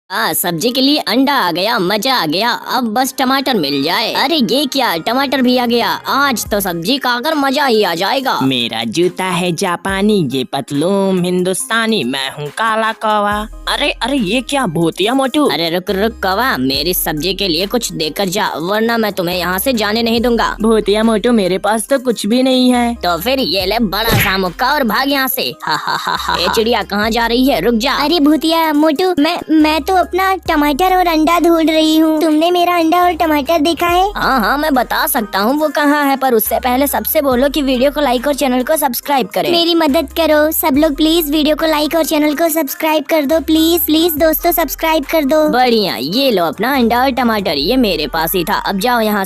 सब्जी के लिए अंडा आ गया, मजा आ गया। अब बस टमाटर मिल जाए। अरे ये क्या, टमाटर भी आ गया। आज तो सब्जी खाकर मजा ही आ जाएगा। मेरा जूता है जापानी, ये पतलून हिंदुस्तानी, मैं हूँ काला कौवा। अरे अरे ये क्या भूतिया मोटू। अरे रुक रुक कौवा, मेरी सब्जी के लिए कुछ देकर जा, वरना मैं तुम्हें यहाँ से जाने नहीं दूंगा। भूतिया मोटू मेरे पास तो कुछ भी नहीं है। तो फिर ये ले बड़ा सा मुक्का और भाग यहाँ से। हा हा हा हा। ये चिड़िया कहाँ जा रही है, रुक जा। अरे भूतिया मोटू, मैं तो अपना टमाटर और अंडा ढूंढ रही हूँ। तुमने मेरा अंडा और टमाटर देखा है? हाँ हाँ मैं बता सकता हूँ वो कहाँ है, पर उससे पहले सबसे बोलो कि वीडियो को लाइक और चैनल को सब्सक्राइब करें। मेरी मदद करो सब लोग, प्लीज वीडियो को लाइक और चैनल को सब्सक्राइब कर दो। प्लीज प्लीज दोस्तों सब्सक्राइब कर दो। बढ़िया, ये लो अपना अंडा और टमाटर, ये मेरे पास ही था। अब जाओ यहाँ से।